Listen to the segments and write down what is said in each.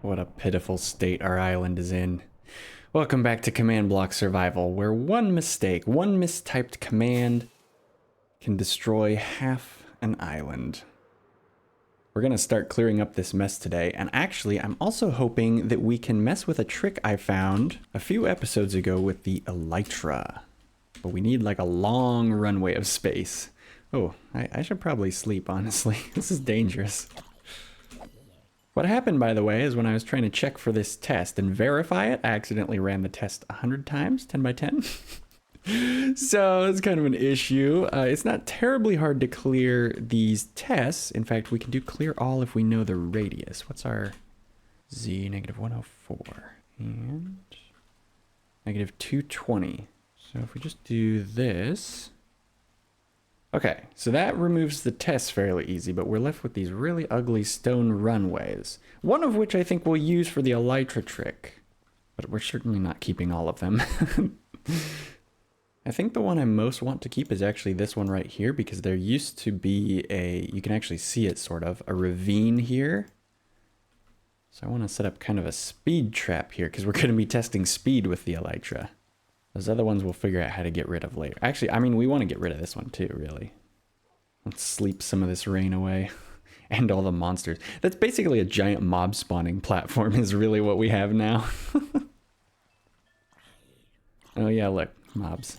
What a pitiful state our island is in. Welcome back to Command Block Survival, where one mistake, one mistyped command can destroy half an island. We're gonna start clearing up this mess today, and actually I'm also hoping that we can mess with a trick I found a few episodes ago with the Elytra. But we need like a long runway of space. Oh, I should probably sleep, honestly. This is dangerous. What happened, by the way, is when I was trying to check for this test and verify it, I accidentally ran the test 100 times, 10 by 10. So it's kind of an issue. It's not terribly hard to clear these tests. In fact, we can do clear all if we know the radius. What's our z? Negative 104 and negative 220. So if we just do this. Okay, so that removes the test fairly easy, but we're left with these really ugly stone runways. One of which I think we'll use for the Elytra Trick, but we're certainly not keeping all of them. I think the one I most want to keep is actually this one right here, because there used to be you can actually see it sort of, a ravine here. So I want to set up kind of a speed trap here, because we're going to be testing speed with the Elytra. Those other ones we'll figure out how to get rid of later. Actually, I mean, we want to get rid of this one too, really. Let's sleep some of this rain away. And all the monsters. That's basically a giant mob spawning platform is really what we have now. Oh yeah, look, mobs.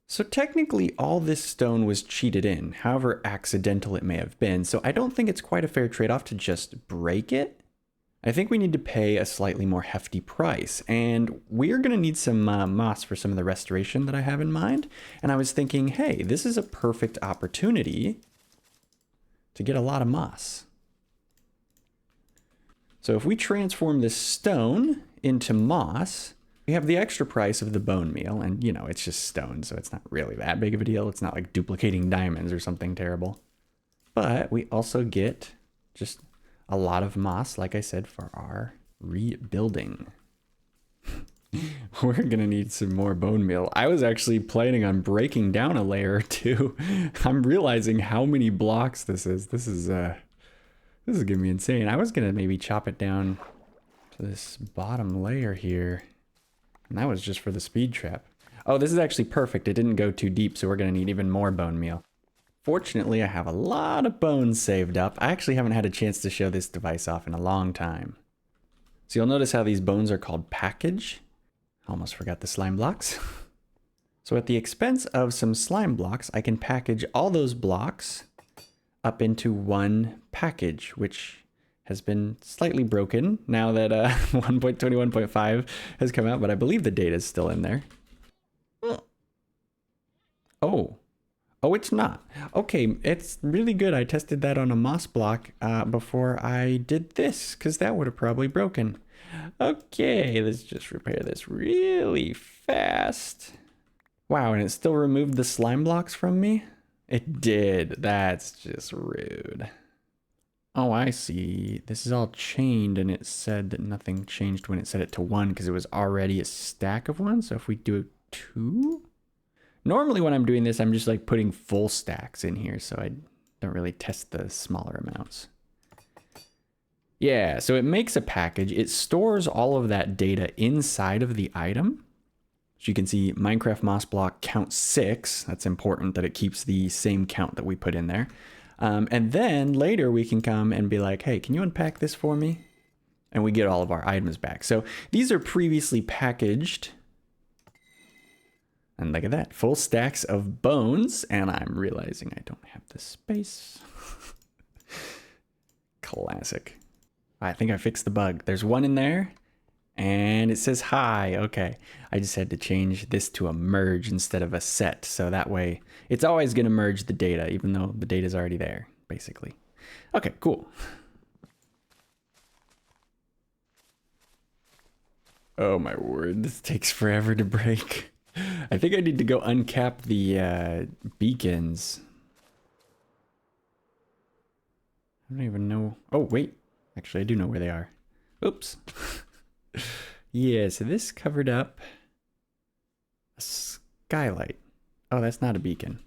So technically all this stone was cheated in, however accidental it may have been. So I don't think it's quite a fair trade-off to just break it. I think we need to pay a slightly more hefty price, and we're going to need some moss for some of the restoration that I have in mind. And I was thinking, hey, this is a perfect opportunity to get a lot of moss. So if we transform this stone into moss, we have the extra price of the bone meal, and you know, it's just stone, so it's not really that big of a deal. It's not like duplicating diamonds or something terrible. But we also get just a lot of moss, like I said, for our rebuilding. We're gonna need some more bone meal. I was actually planning on breaking down a layer or two. I'm realizing how many blocks this is. This is gonna be insane. I was gonna maybe chop it down to this bottom layer here, and that was just for the speed trap. Oh, this is actually perfect. It didn't go too deep, so we're gonna need even more bone meal. Fortunately, I have a lot of bones saved up. I actually haven't had a chance to show this device off in a long time. So you'll notice how these bones are called package. Almost forgot the slime blocks. So at the expense of some slime blocks, I can package all those blocks up into one package, which has been slightly broken now that 1.21.5 has come out, but I believe the data is still in there. Oh. Oh, it's not. Okay, it's really good. I tested that on a moss block before I did this, because that would have probably broken. Okay, let's just repair this really fast. Wow, and it still removed the slime blocks from me? It did. That's just rude. Oh, I see. This is all chained, and it said that nothing changed when it set it to 1, because it was already a stack of 1. So if we do 2... Normally when I'm doing this, I'm just like putting full stacks in here, so I don't really test the smaller amounts. Yeah, so it makes a package. It stores all of that data inside of the item. So you can see Minecraft moss block count 6. That's important that it keeps the same count that we put in there. And then later we can come and be like, hey, can you unpack this for me? And we get all of our items back. So these are previously packaged. And look at that, full stacks of bones, and I'm realizing I don't have the space. Classic. I think I fixed the bug. There's one in there, and it says hi. Okay, I just had to change this to a merge instead of a set, so that way it's always gonna merge the data, even though the data's already there, basically. Okay, cool. Oh my word, this takes forever to break. I think I need to go uncap the beacons. I don't even know. Oh, wait. Actually, I do know where they are. Oops. Yeah, so this covered up a skylight. Oh, that's not a beacon.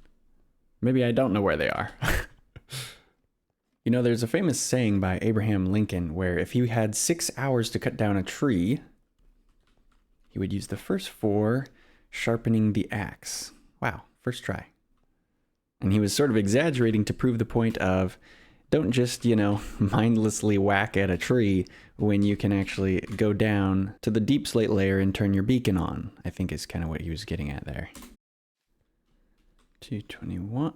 Maybe I don't know where they are. You know, there's a famous saying by Abraham Lincoln where if he had 6 hours to cut down a tree, he would use the first 4 sharpening the axe. Wow, first try. And he was sort of exaggerating to prove the point of don't just, you know, mindlessly whack at a tree when you can actually go down to the deep slate layer and turn your beacon on, I think is kind of what he was getting at there. 221.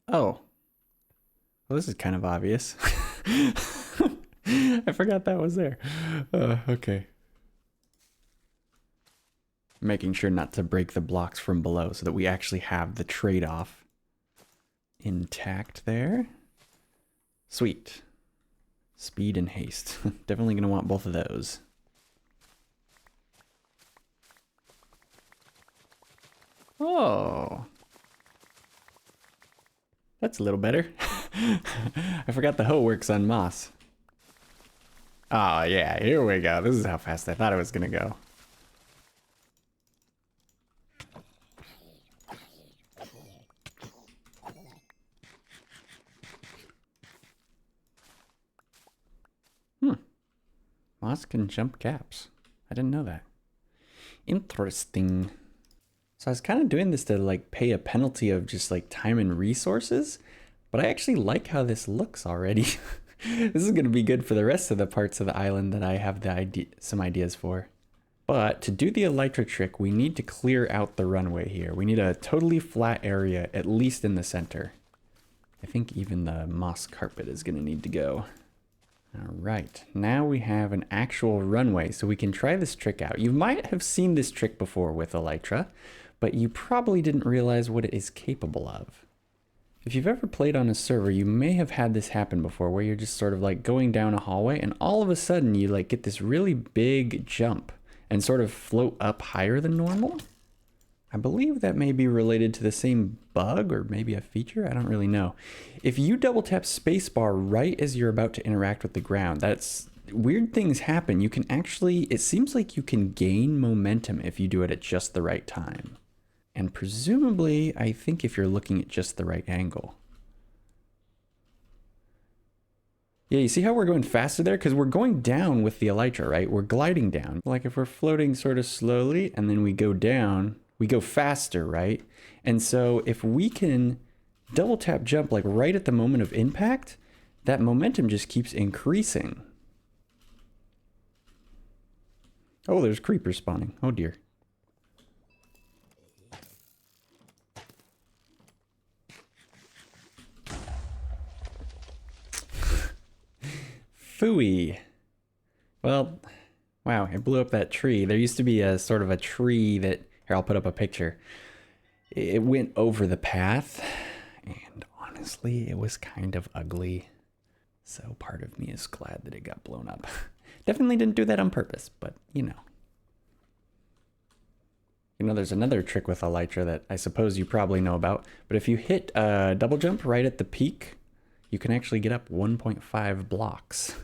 Oh. Well, this is kind of obvious. I forgot that was there. Okay. Making sure not to break the blocks from below so that we actually have the trade-off intact there. Sweet. Speed and haste. Definitely going to want both of those. Oh. That's a little better. I forgot the hoe works on moss. Oh yeah, here we go. This is how fast I thought it was going to go. Moss can jump gaps. I didn't know that. Interesting. So I was kind of doing this to like pay a penalty of just like time and resources, but I actually like how this looks already. This is going to be good for the rest of the parts of the island that I have some ideas for. But to do the Elytra trick, we need to clear out the runway here. We need a totally flat area, at least in the center. I think even the moss carpet is going to need to go. All right, now we have an actual runway, so we can try this trick out. You might have seen this trick before with Elytra, but you probably didn't realize what it is capable of. If you've ever played on a server, you may have had this happen before, where you're just sort of like going down a hallway, and all of a sudden you like get this really big jump and sort of float up higher than normal. I believe that may be related to the same bug or maybe a feature. I don't really know. If you double tap spacebar right as you're about to interact with the ground, that's weird things happen. You can actually, it seems like you can gain momentum if you do it at just the right time. And presumably, I think if you're looking at just the right angle. Yeah, you see how we're going faster there? Because we're going down with the Elytra, right? We're gliding down. Like if we're floating sort of slowly and then we go down, we go faster, right? And so if we can double tap jump like right at the moment of impact, that momentum just keeps increasing. Oh, there's creepers spawning. Oh dear. Phooey. Well, wow, it blew up that tree. There used to be a sort of a tree that, here, I'll put up a picture. It went over the path, and honestly, it was kind of ugly. So part of me is glad that it got blown up. Definitely didn't do that on purpose, but you know. You know, there's another trick with Elytra that I suppose you probably know about, but if you hit double jump right at the peak, you can actually get up 1.5 blocks.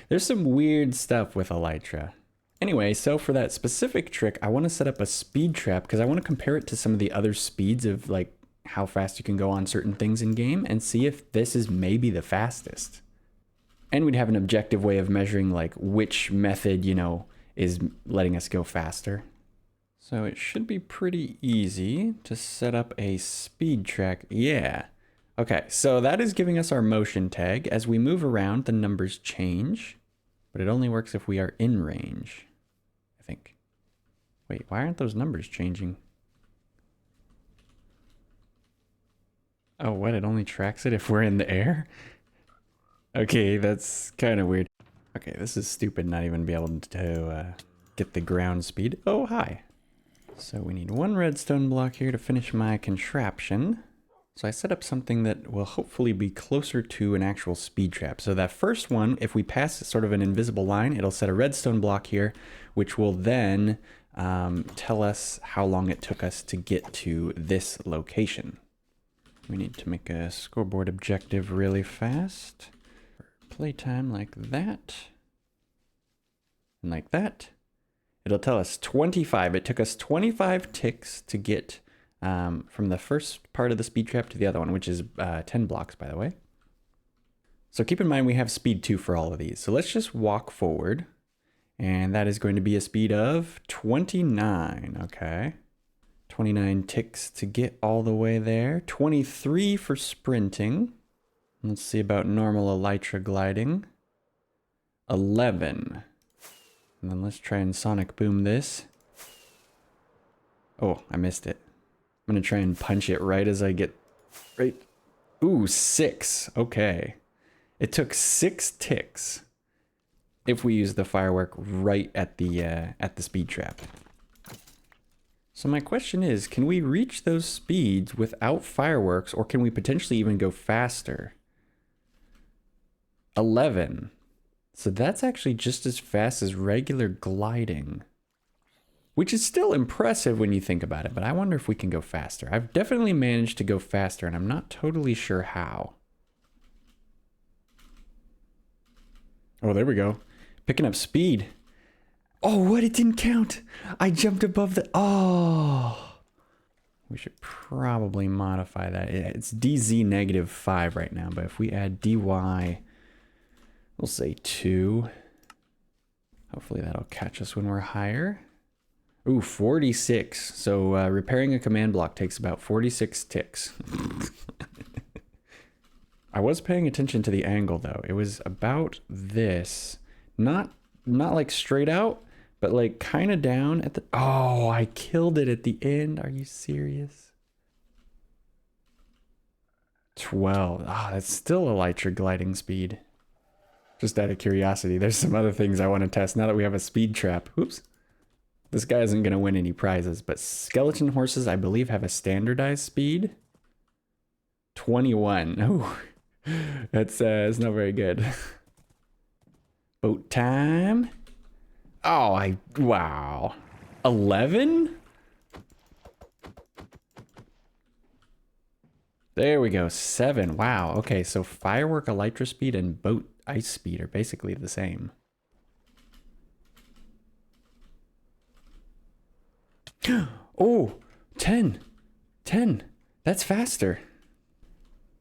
There's some weird stuff with Elytra. Anyway, so for that specific trick, I want to set up a speed trap because I want to compare it to some of the other speeds of like how fast you can go on certain things in game and see if this is maybe the fastest. And we'd have an objective way of measuring like which method, you know, is letting us go faster. So it should be pretty easy to set up a speed track. Yeah. Okay, so that is giving us our motion tag. As we move around, the numbers change, but it only works if we are in range, I think. Wait, why aren't those numbers changing? Oh, what? It only tracks it if we're in the air? Okay, that's kind of weird. Okay, this is stupid not even be able to get the ground speed. Oh, hi. So we need 1 redstone block here to finish my contraption. So I set up something that will hopefully be closer to an actual speed trap. So that first one, if we pass sort of an invisible line, it'll set a redstone block here, which will then tell us how long it took us to get to this location. We need to make a scoreboard objective really fast. Playtime like that. And like that. It'll tell us 25. It took us 25 ticks to get from the first part of the speed trap to the other one, which is 10 blocks, by the way. So keep in mind we have speed 2 for all of these. So let's just walk forward. And that is going to be a speed of 29. Okay. 29 ticks to get all the way there. 23 for sprinting. Let's see about normal elytra gliding. 11. And then let's try and sonic boom this. Oh, I missed it. I'm going to try and punch it right as I get right. Ooh, 6. Okay. It took 6 ticks if we use the firework right at the speed trap. So my question is, can we reach those speeds without fireworks, or can we potentially even go faster? 11. So that's actually just as fast as regular gliding, which is still impressive when you think about it, but I wonder if we can go faster. I've definitely managed to go faster, and I'm not totally sure how. Oh, there we go. Picking up speed. Oh, what? It didn't count. I jumped above the... Oh. We should probably modify that. It's DZ -5 right now, but if we add DY, we'll say 2. Hopefully that'll catch us when we're higher. Ooh, 46. So repairing a command block takes about 46 ticks. I was paying attention to the angle though. It was about this. Not like straight out, but like kind of down at the... Oh, I killed it at the end. Are you serious? 12. Ah, that's still elytra gliding speed. Just out of curiosity, there's some other things I want to test now that we have a speed trap. Oops. This guy isn't going to win any prizes, but skeleton horses, I believe, have a standardized speed. 21. Oh, that's not very good. Boat time. Oh, wow. 11? There we go, 7. Wow, okay, so firework elytra speed and boat ice speed are basically the same. Oh, 10. 10. That's faster.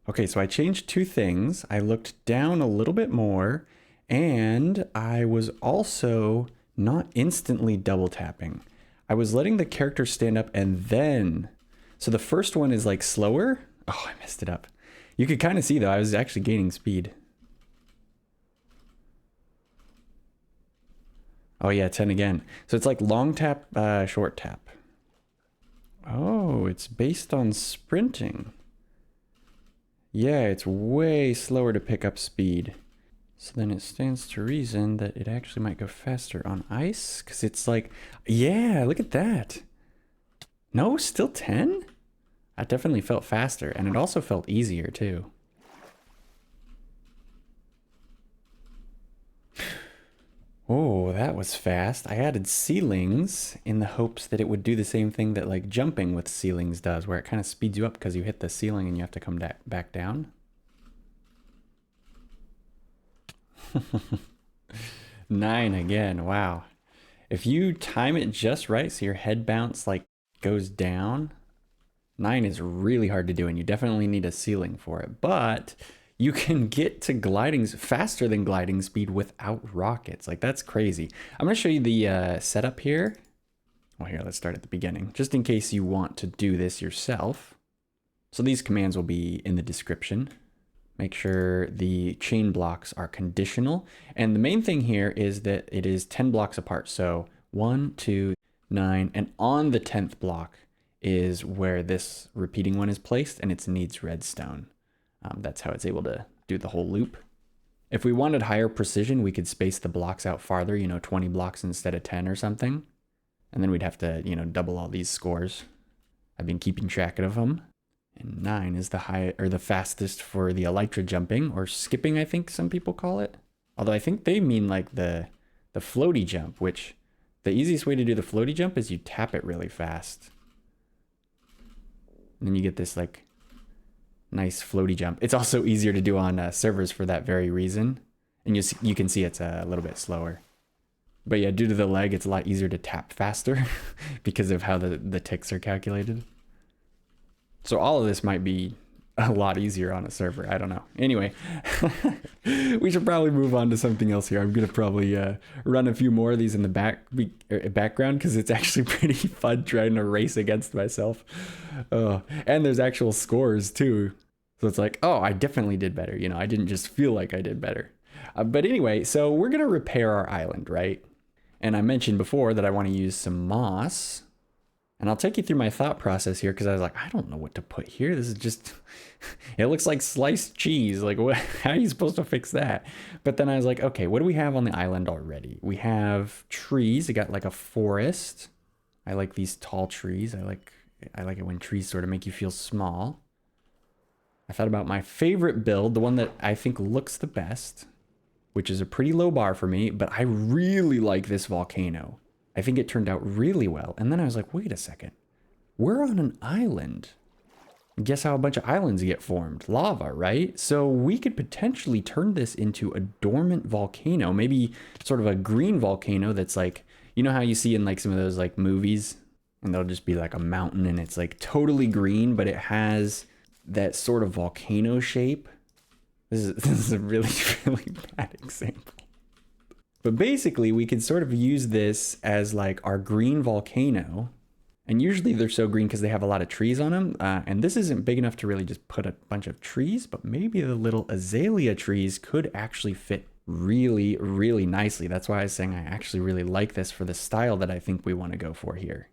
Okay, so I changed 2 things. I looked down a little bit more, and I was also not instantly double tapping. I was letting the character stand up and then... So the first one is like slower. Oh, I messed it up. You could kind of see though, I was actually gaining speed. Oh yeah, 10 again. So it's like long tap, short tap. Oh, it's based on sprinting. Yeah, it's way slower to pick up speed. So then it stands to reason that it actually might go faster on ice, because it's like, yeah, look at that. No, still 10? That definitely felt faster, and it also felt easier too. Oh, that was fast. I added ceilings in the hopes that it would do the same thing that like jumping with ceilings does, where it kind of speeds you up because you hit the ceiling and you have to come back down. 9 again, wow. If you time it just right so your head bounce like goes down, 9 is really hard to do, and you definitely need a ceiling for it. But you can get to gliding faster than gliding speed without rockets. Like, that's crazy. I'm going to show you the setup here. Well, here, let's start at the beginning, just in case you want to do this yourself. So these commands will be in the description. Make sure the chain blocks are conditional. And the main thing here is that it is 10 blocks apart. So 1, 2, 9, and on the 10th block is where this repeating one is placed, and it needs redstone. That's how it's able to do the whole loop. If we wanted higher precision, we could space the blocks out farther, 20 blocks instead of 10 or something. And then we'd have to, double all these scores. I've been keeping track of them. And 9 is the fastest for the elytra jumping, or skipping, I think some people call it. Although I think they mean like the floaty jump, which the easiest way to do the floaty jump is you tap it really fast. And then you get this like nice floaty jump. It's also easier to do on servers for that very reason. And you can see it's a little bit slower. But yeah, due to the lag, it's a lot easier to tap faster because of how the ticks are calculated. So all of this might be a lot easier on a server. I don't know. Anyway, we should probably move on to something else here. I'm going to probably run a few more of these in the background because it's actually pretty fun trying to race against myself. And there's actual scores too. So it's like, oh, I definitely did better. You know, I didn't just feel like I did better. But anyway, so we're going to repair our island, right? And I mentioned before that I want to use some moss. And I'll take you through my thought process here because I was like, I don't know what to put here. This is just, it looks like sliced cheese. Like, what? How are you supposed to fix that? But then I was like, okay, what do we have on the island already? We have trees. We got like a forest. I like these tall trees. I like it when trees sort of make you feel small. I thought about my favorite build, the one that I think looks the best, which is a pretty low bar for me, but I really like this volcano. I think it turned out really well. And then I was like, wait a second. We're on an island. Guess how a bunch of islands get formed? Lava, right? So we could potentially turn this into a dormant volcano. Maybe sort of a green volcano that's like, you know how you see in like some of those like movies? And there'll just be like a mountain and it's like totally green, but it has that sort of volcano shape. This is a really, really bad example. But basically, we can sort of use this as like our green volcano. And usually they're so green because they have a lot of trees on them. And this isn't big enough to really just put a bunch of trees, but maybe the little azalea trees could actually fit really, really nicely. That's why I was saying I actually really like this for the style that I think we want to go for here.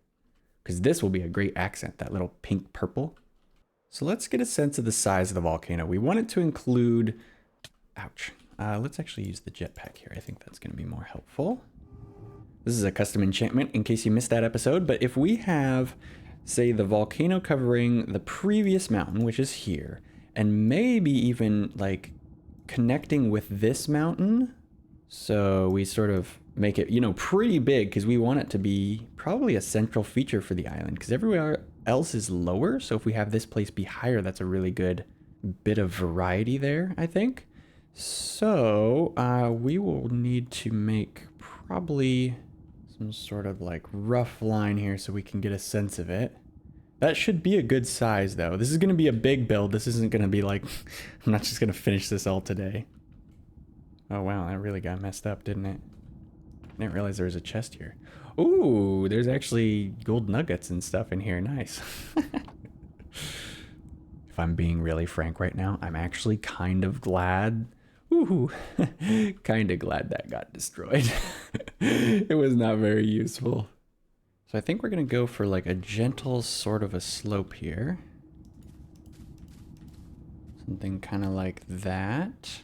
Because this will be a great accent, that little pink purple. So let's get a sense of the size of the volcano. We want it to include, ouch. Let's actually use the jetpack here. I think that's going to be more helpful. This is a custom enchantment in case you missed that episode. But if we have, say, the volcano covering the previous mountain, which is here, and maybe even like connecting with this mountain. So we sort of make it, you know, pretty big because we want it to be probably a central feature for the island because everywhere else is lower. So if we have this place be higher, that's a really good bit of variety there, I think. So we will need to make probably some sort of like rough line here so we can get a sense of it. That should be a good size though. This is going to be a big build. This isn't going to be like, I'm not just going to finish this all today. Oh wow, that really got messed up, didn't it? I didn't realize there was a chest here. Ooh, there's actually gold nuggets and stuff in here. Nice. If I'm being really frank right now, I'm actually kind of glad. Ooh, kind of glad that got destroyed. It was not very useful. So I think we're going to go for like a gentle sort of a slope here. Something kind of like that.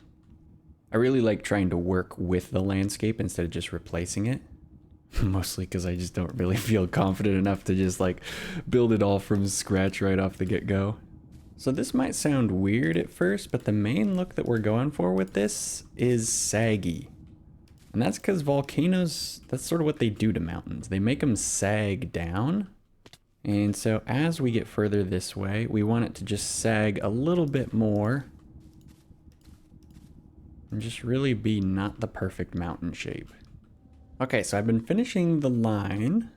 I really like trying to work with the landscape instead of just replacing it. Mostly because I just don't really feel confident enough to just like build it all from scratch right off the get-go. So this might sound weird at first, but the main look that we're going for with this is saggy. And that's because volcanoes, that's sort of what they do to mountains. They make them sag down. And so as we get further this way, we want it to just sag a little bit more. And just really be not the perfect mountain shape. Okay, so I've been finishing the line,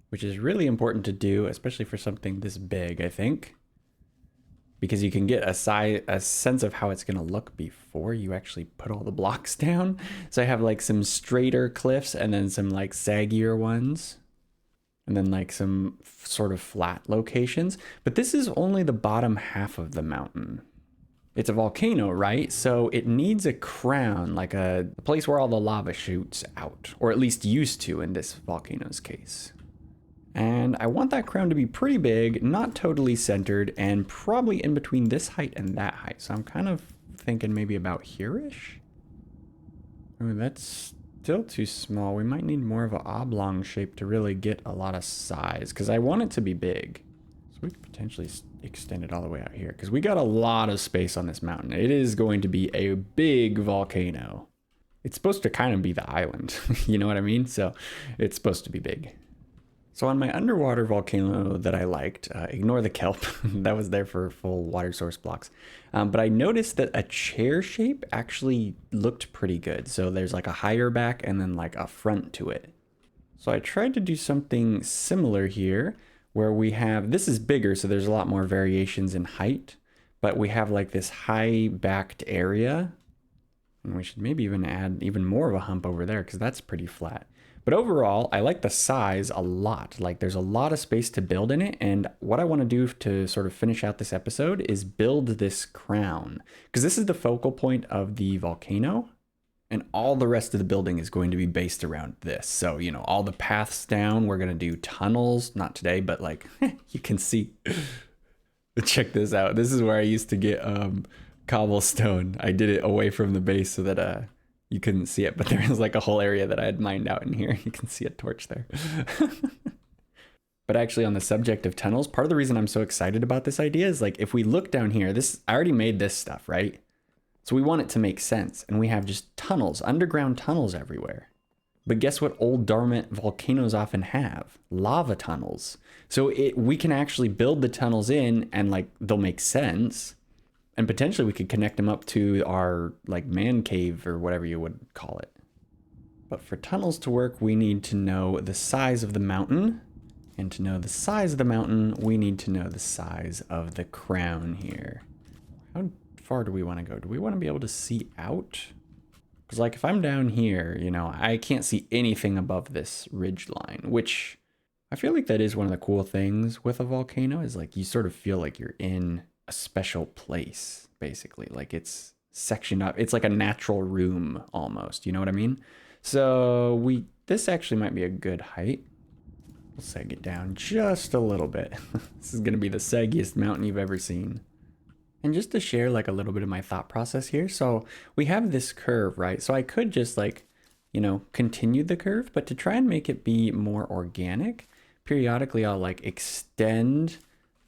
which is really important to do, especially for something this big, I think. Because you can get a sense of how it's going to look before you actually put all the blocks down. So I have like some straighter cliffs and then some like saggier ones. And then like some sort of flat locations. But this is only the bottom half of the mountain. It's a volcano, right? So it needs a crown, like a place where all the lava shoots out. Or at least used to in this volcano's case. And I want that crown to be pretty big, not totally centered, and probably in between this height and that height. So I'm kind of thinking maybe about here-ish. Oh, that's still too small. We might need more of an oblong shape to really get a lot of size, because I want it to be big. So we could potentially extend it all the way out here, because we got a lot of space on this mountain. It is going to be a big volcano. It's supposed to kind of be the island, you know what I mean? So it's supposed to be big. So on my underwater volcano that I liked, ignore the kelp, that was there for full water source blocks. But I noticed that a chair shape actually looked pretty good. So there's like a higher back and then like a front to it. So I tried to do something similar here where we have, this is bigger, so there's a lot more variations in height, but we have like this high backed area, and we should maybe even add even more of a hump over there because that's pretty flat. But overall, I like the size a lot. Like there's a lot of space to build in it. And what I want to do to sort of finish out this episode is build this crown, because this is the focal point of the volcano. And all the rest of the building is going to be based around this. So, you know, all the paths down, we're going to do tunnels. Not today, but like you can see. Check this out. This is where I used to get cobblestone. I did it away from the base so that you couldn't see it, but there was like a whole area that I had mined out in here. You can see a torch there. But actually on the subject of tunnels, part of the reason I'm so excited about this idea is like, if we look down here, I already made this stuff, right? So we want it to make sense. And we have just tunnels, underground tunnels everywhere. But guess what old dormant volcanoes often have? Lava tunnels. So we can actually build the tunnels in and like they'll make sense. And potentially we could connect them up to our like man cave or whatever you would call it. But for tunnels to work, we need to know the size of the mountain. And to know the size of the mountain, we need to know the size of the crown here. How far do we want to go? Do we want to be able to see out? Because like if I'm down here, you know, I can't see anything above this ridge line, which I feel like that is one of the cool things with a volcano is like you sort of feel like you're in a special place, basically. Like it's sectioned up. It's like a natural room almost, you know what I mean? So this actually might be a good height. We'll seg it down just a little bit. This is gonna be the saggiest mountain you've ever seen. And just to share like a little bit of my thought process here. So we have this curve, right? So I could just like, you know, continue the curve, but to try and make it be more organic, periodically I'll like extend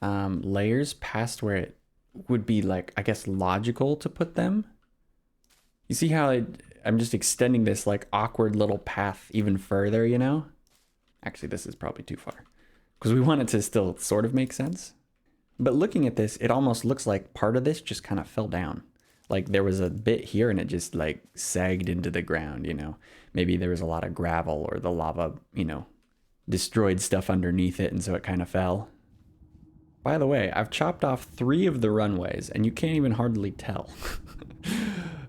layers past where it would be like, I guess, logical to put them. You see how I'm just extending this like awkward little path even further, you know? Actually, this is probably too far because we want it to still sort of make sense. But looking at this, it almost looks like part of this just kind of fell down. Like there was a bit here and it just like sagged into the ground, you know? Maybe there was a lot of gravel or the lava, you know, destroyed stuff underneath it and so it kind of fell. By the way, I've chopped off 3 of the runways and you can't even hardly tell.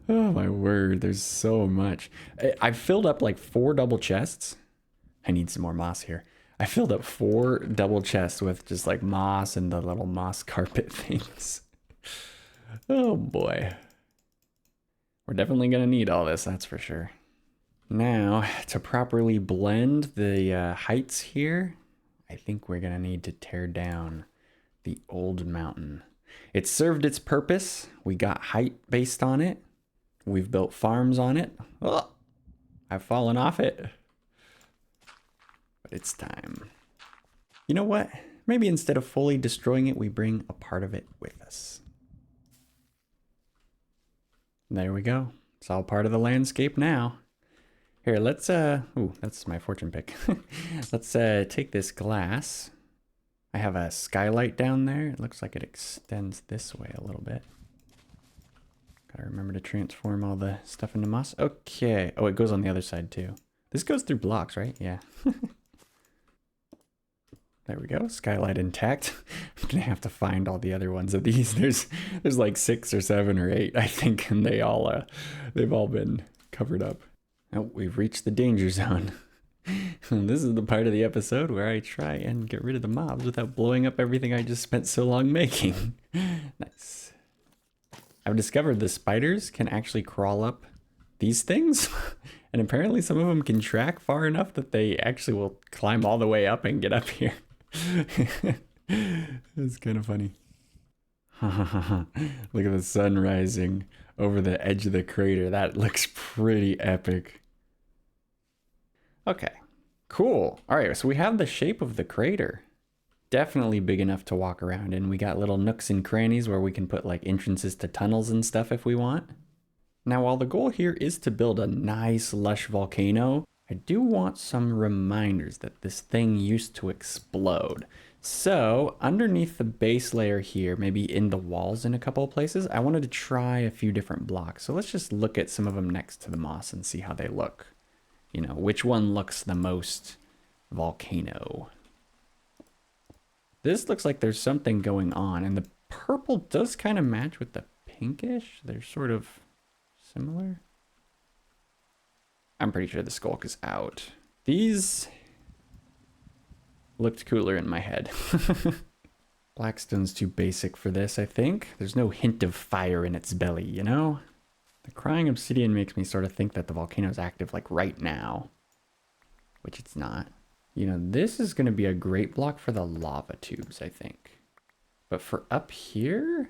Oh my word, there's so much. I've filled up like 4 double chests. I need some more moss here. I filled up 4 double chests with just like moss and the little moss carpet things. Oh boy. We're definitely gonna need all this, that's for sure. Now, to properly blend the heights here, I think we're gonna need to tear down the old mountain. It served its purpose. We got height based on it. We've built farms on it. Oh, I've fallen off it. But it's time. You know what? Maybe instead of fully destroying it, we bring a part of it with us. There we go. It's all part of the landscape now. Here, let's, ooh, that's my fortune pick. Let's take this glass. I have a skylight down there. It looks like it extends this way a little bit. Gotta remember to transform all the stuff into moss. Okay. Oh, it goes on the other side too. This goes through blocks, right? Yeah. There we go. Skylight intact. I'm gonna have to find all the other ones of these. There's like 6 or 7 or 8, I think, and they've all been covered up. Oh, we've reached the danger zone. This is the part of the episode where I try and get rid of the mobs without blowing up everything I just spent so long making. Nice. I've discovered the spiders can actually crawl up these things. And apparently some of them can track far enough that they actually will climb all the way up and get up here. It's kind of funny. Look at the sun rising over the edge of the crater. That looks pretty epic. Okay, cool. All right, so we have the shape of the crater. Definitely big enough to walk around in. We got little nooks and crannies where we can put like entrances to tunnels and stuff if we want. Now, while the goal here is to build a nice lush volcano, I do want some reminders that this thing used to explode. So underneath the base layer here, maybe in the walls in a couple of places, I wanted to try a few different blocks. So let's just look at some of them next to the moss and see how they look. You know, which one looks the most volcano? This looks like there's something going on, and the purple does kind of match with the pinkish. They're sort of similar. I'm pretty sure the skulk is out. These looked cooler in my head. Blackstone's too basic for this, I think. There's no hint of fire in its belly, you know? The crying obsidian makes me sort of think that the volcano's active like right now, which it's not. You know, this is going to be a great block for the lava tubes, I think. But for up here,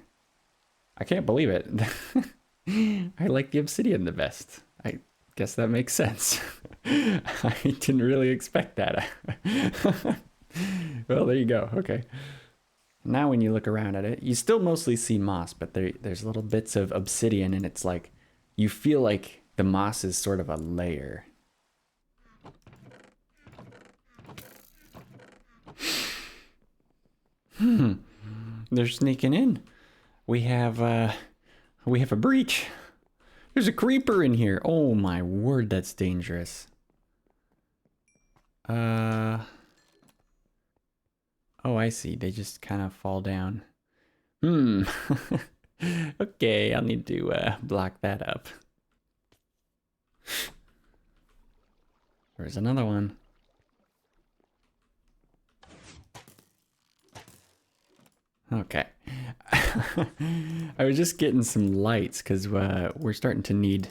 I can't believe it. I like the obsidian the best. I guess that makes sense. I didn't really expect that. Well, there you go. Okay. Now when you look around at it, you still mostly see moss, but there's little bits of obsidian, and it's like, you feel like the moss is sort of a layer. They're sneaking in. We have a breach. There's a creeper in here. Oh my word, that's dangerous. Oh, I see. They just kind of fall down. Okay, I'll need to block that up. There's another one. Okay. I was just getting some lights because we're starting to need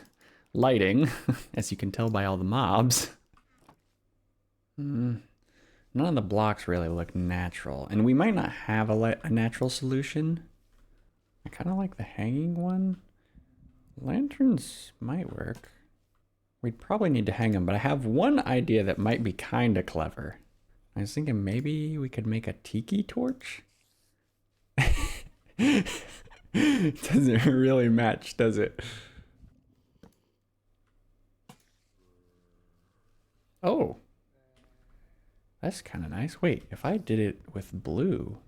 lighting, as you can tell by all the mobs. None of the blocks really look natural, and we might not have a natural solution. I kind of like the hanging one. Lanterns might work. We'd probably need to hang them, but I have one idea that might be kind of clever. I was thinking maybe we could make a tiki torch. Doesn't really match, does it? Oh. That's kind of nice. Wait, if I did it with blue.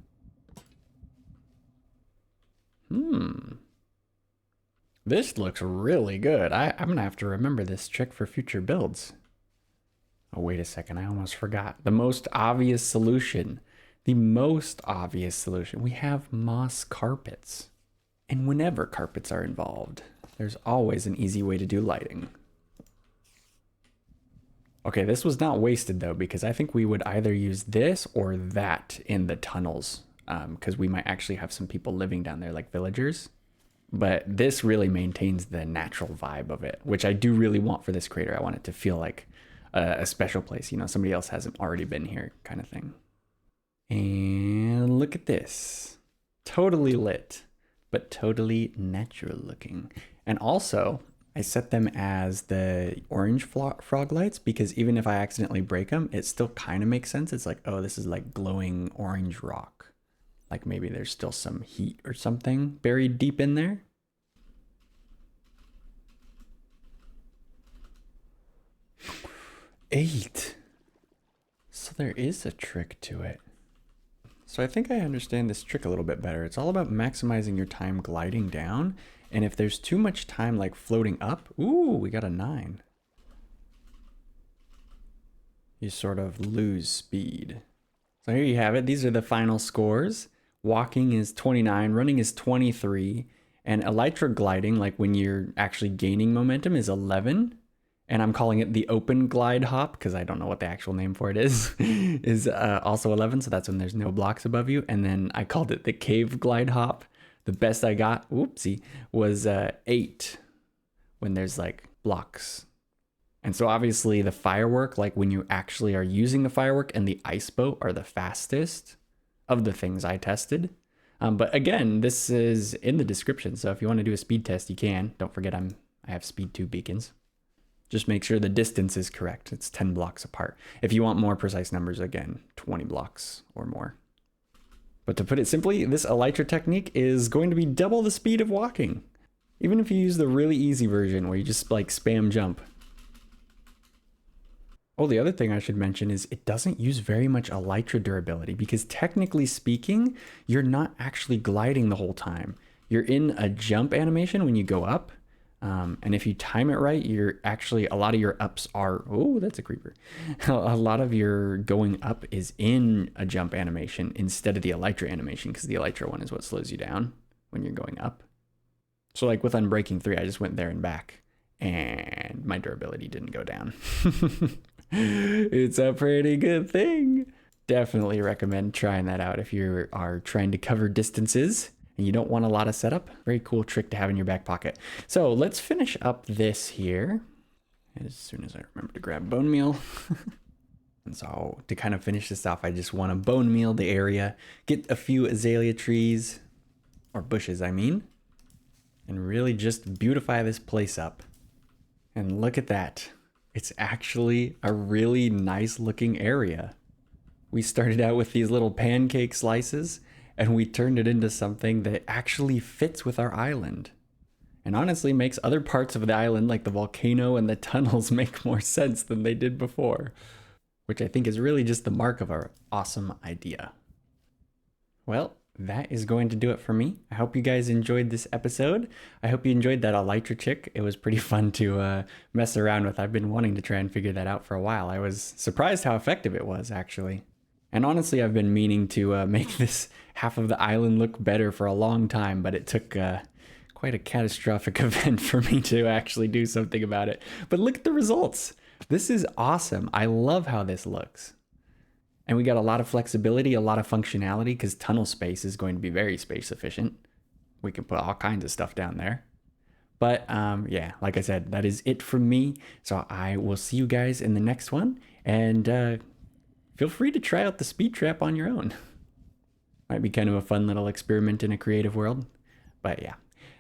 This looks really good. I'm gonna have to remember this trick for future builds. Oh, wait a second. I almost forgot. The most obvious solution. The most obvious solution. We have moss carpets. And whenever carpets are involved, there's always an easy way to do lighting. Okay, this was not wasted though, because I think we would either use this or that in the tunnels, because we might actually have some people living down there, like villagers. But this really maintains the natural vibe of it, which I do really want for this crater. I want it to feel like a special place, you know, somebody else hasn't already been here kind of thing. And look at this. Totally lit, but totally natural looking. And also, I set them as the orange frog lights because even if I accidentally break them, it still kind of makes sense. It's like, oh, this is like glowing orange rock. Like maybe there's still some heat or something buried deep in there. Eight. So there is a trick to it. So I think I understand this trick a little bit better. It's all about maximizing your time gliding down. And if there's too much time like floating up, ooh, we got a 9. You sort of lose speed. So here you have it. These are the final scores. Walking is 29, running is 23, and elytra gliding, like when you're actually gaining momentum, is 11. And I'm calling it the open glide hop because I don't know what the actual name for it is also 11. So that's when there's no blocks above you. And then I called it the cave glide hop. The best I got, whoopsie, was 8 when there's like blocks. And so obviously the firework, like when you actually are using the firework, and the ice boat are the fastest of the things I tested. But again, this is in the description. So if you want to do a speed test, you can. Don't forget I have speed 2 beacons. Just make sure the distance is correct. It's 10 blocks apart. If you want more precise numbers, again, 20 blocks or more. But to put it simply, this elytra technique is going to be double the speed of walking. Even if you use the really easy version where you just like spam jump. Oh, the other thing I should mention is it doesn't use very much elytra durability because technically speaking, you're not actually gliding the whole time. You're in a jump animation when you go up. And if you time it right, you're actually, a lot of your ups are, oh, that's a creeper. A lot of your going up is in a jump animation instead of the Elytra animation, because the Elytra one is what slows you down when you're going up. So like with Unbreaking 3, I just went there and back and my durability didn't go down. It's a pretty good thing. Definitely recommend trying that out if you are trying to cover distances and you don't want a lot of setup. Very cool trick to have in your back pocket. So let's finish up this here as soon as I remember to grab bone meal. And so to kind of finish this off, I just want to bone meal the area, get a few azalea trees, or bushes I mean, and really just beautify this place up. And look at that. It's actually a really nice looking area. We started out with these little pancake slices and we turned it into something that actually fits with our island. And honestly makes other parts of the island like the volcano and the tunnels make more sense than they did before. Which I think is really just the mark of our awesome idea. Well, that is going to do it for me. I hope you guys enjoyed this episode. I hope you enjoyed that Elytra Trick. It was pretty fun to mess around with. I've been wanting to try and figure that out for a while. I was surprised how effective it was, actually. And honestly, I've been meaning to make this half of the island look better for a long time, but it took quite a catastrophic event for me to actually do something about it. But look at the results. This is awesome. I love how this looks. And we got a lot of flexibility, a lot of functionality, because tunnel space is going to be very space efficient. We can put all kinds of stuff down there. But yeah, like I said, that is it from me. So I will see you guys in the next one. And feel free to try out the speed trap on your own. Might be kind of a fun little experiment in a creative world. But yeah,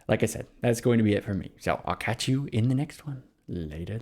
like I said, that's going to be it for me. So I'll catch you in the next one. Later.